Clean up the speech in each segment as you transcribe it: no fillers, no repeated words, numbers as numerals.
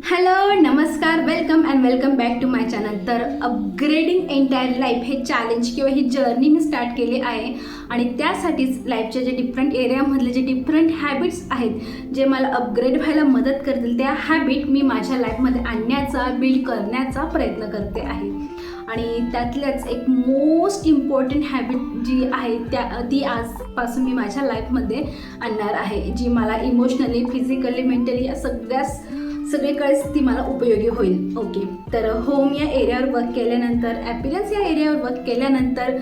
Hello नमस्कार, welcome and welcome back to my channel. तर upgrading entire life हे challenge किंवा ही जर्नी मी स्टार्ट केली आहे आणि त्यासाठीच लाईफच्या जे डिफरंट एरियामधले जे डिफरंट हॅबिट्स आहेत जे मला अपग्रेड व्हायला मदत करतील त्या हॅबिट मी माझ्या लाईफमध्ये आणण्याचा, बिल्ड करण्याचा प्रयत्न करते आहे. आणि त्यातल्याच एक मोस्ट इम्पॉर्टंट हॅबिट जी आहे ती आजपासून मी माझ्या लाईफमध्ये आणणार आहे, जी मला इमोशनली, फिजिकली, मेंटली या सगळीकडेच ती मला उपयोगी होईल. ओके, तर होम या एरियावर वर्क केल्यानंतर, ॲपियरन्स या एरियावर वर्क केल्यानंतर,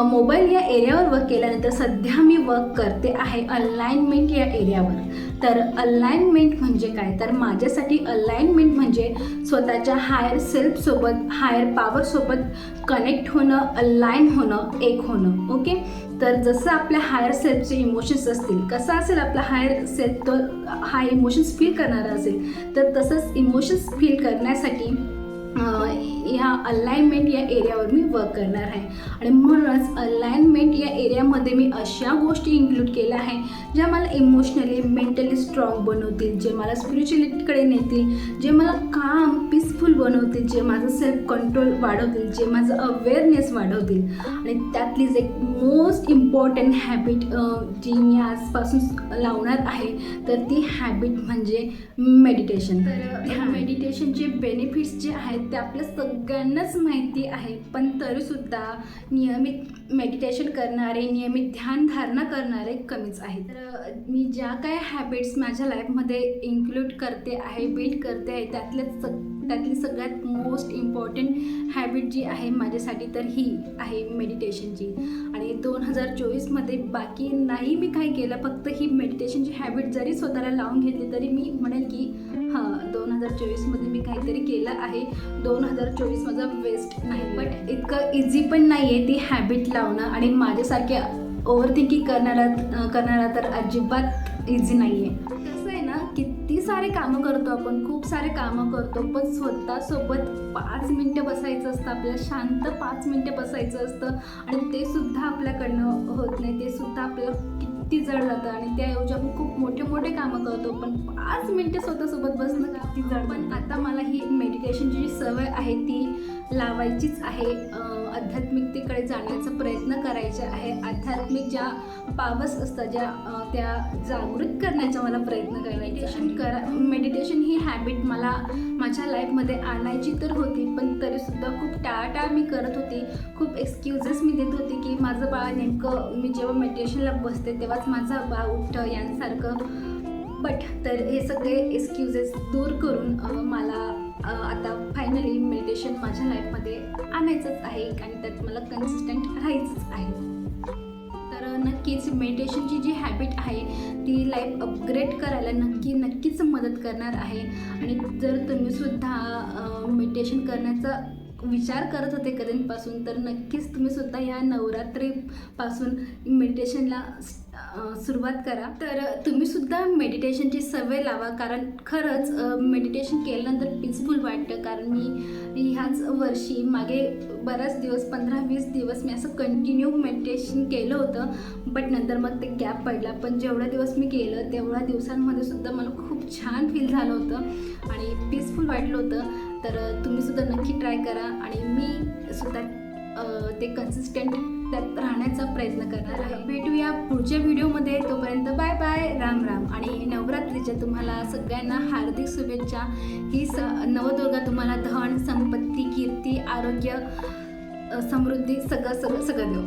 मोबाईल या एरियावर वर्क केल्यानंतर सध्या मी वर्क करते आहे अलाइनमेंट या एरियावर. तर अलाइनमेंट म्हणजे काय? तर माझ्यासाठी अलाइनमेंट म्हणजे स्वतःच्या हायर सेल्फसोबत, हायर पॉवरसोबत कनेक्ट होणं, अलाइन होणं, एक होणं. ओके, तर जसं आपल्या हायर सेल्फचे इमोशन्स असतील, कसा असेल आपला हायर सेल्फ, तो हा इमोशन्स फील करणारा असेल, तर तसंच इमोशन्स फील करण्यासाठी ह्या अलाइनमेंट या एरियावर मी वर्क करणार आहे. आणि म्हणूनच अलाइनमेंट या एरियामध्ये मी अशा गोष्टी इन्क्लूड केल्या आहे ज्या मला इमोशनली, मेंटली स्ट्रॉंग बनवतील, जे मला स्पिरिच्युअलिटीकडे नेतील, जे मला काम, पीसफुल बनवतील, जे माझं सेल्फ कंट्रोल वाढवतील, जे माझं अवेअरनेस वाढवतील. आणि त्यातलीच एक मोस्ट इम्पॉर्टंट हॅबिट जी मी आजपासून लावणार आहे, तर ती हॅबिट म्हणजे मेडिटेशन. तर मेडिटेशनचे बेनिफिट्स जे आहेत ते आपल्या सगळ्यांनाच माहिती आहे, पण तरीसुद्धा नियमित मेडिटेशन करणारे, नियमित ध्यानधारणा करणारे कमीच आहेत. तर मी ज्या काय हॅबिट्स माझ्या लाईफमध्ये इन्क्लूड करते आहे, बिल्ड करते आहे, त्यातली सगळ्यात मोस्ट इम्पॉर्टंट हॅबिट जी आहे माझ्यासाठी, तर ही आहे मेडिटेशनची. आणि 2024मध्ये बाकी नाही मी काही केलं, फक्त ही मेडिटेशनची हॅबिट जरी स्वतःला लावून घेतली तरी मी म्हणेन की हां, 2024मध्ये मी काहीतरी केलं आहे. 2024 माझा वेस्ट नाही, बट इतकं इझी पण नाही आहे ती हॅबिट लावणं. आणि माझ्यासारख्या ओव्हरथिंकिंग करणारा तर अजिबात इझी नाही आहे. कसं आहे ना, किती सारे कामं करतो आपण, खूप सारे कामं करतो, पण स्वतःसोबत 5 मिनटं बसायचं असतं, आपल्याला शांत 5 मिनटं बसायचं असतं आणि ते सुद्धा आपल्याकडनं होत नाही. ते सुद्धा आपल्याला किती जड जातं आणि त्याऐवजी आपण खूप मोठे मोठे कामं करतो, पण 5 मिनटं स्वतःसोबत बसणं किती जड. पण आता मला ही मेडिटेशनची जी सवय आहे ती लावायचीच आहे. आध्यात्मिकतेकडे जाण्याचा प्रयत्न करायचा आहे. आध्यात्मिक ज्या पावर्स असतात, त्या जागृत करण्याचा मला प्रयत्न करायचा. मेडिटेशन ही हॅबिट मला माझ्या लाईफमध्ये आणायची तर होती, पण तरीसुद्धा खूप टाळाटाळ मी करत होती. खूप एक्सक्युजेस मी देत होती की माझं बाळ, नेमकं मी जेव्हा मेडिटेशनला बसते तेव्हाच माझं बाळ उठतं यांसारखं. बट तर हे सगळे एक्सक्युजेस दूर करून मला आता फायनली मेडिटेशन माझ्या लाईफमध्ये आणायचंच आहे आणि त्यात मला कन्सिस्टंट राहायचंच आहे. तर नक्कीच मेडिटेशनची जी हॅबिट आहे ती लाईफ अपग्रेड करायला नक्कीच मदत करणार आहे. आणि जर तुम्हीसुद्धा मेडिटेशन करण्याचा विचार करत होते कधीपासून, तर नक्कीच तुम्हीसुद्धा या नवरात्रीपासून मेडिटेशनला सुरुवात करा. तर तुम्हीसुद्धा मेडिटेशनची सवय लावा, कारण खरंच मेडिटेशन केल्यानंतर पीसफुल वाटतं. कारण मी ह्याच वर्षी मागे बराच दिवस, 15-20 दिवस मी असं कंटिन्यू मेडिटेशन केलं होतं, बट नंतर मग ते गॅप पडला. पण जेवढ्या दिवस मी केलं तेवढ्या दिवसांमध्ये सुद्धा मला खूप छान फील झालं होतं आणि पीसफुल वाटलं होतं. तर तुम्हीसुद्धा नक्की ट्राय करा आणि मी सुद्धा ते कन्सिस्टंट त्यात राहण्याचा प्रयत्न करणार आहे. भेटूया पुढच्या व्हिडिओमध्ये. तोपर्यंत बाय बाय, राम राम. आणि नवरात्रीच्या तुम्हाला सगळ्यांना हार्दिक शुभेच्छा. ही नवदुर्गा तुम्हाला धन, संपत्ती, कीर्ती, आरोग्य, समृद्धी सगळं देऊ.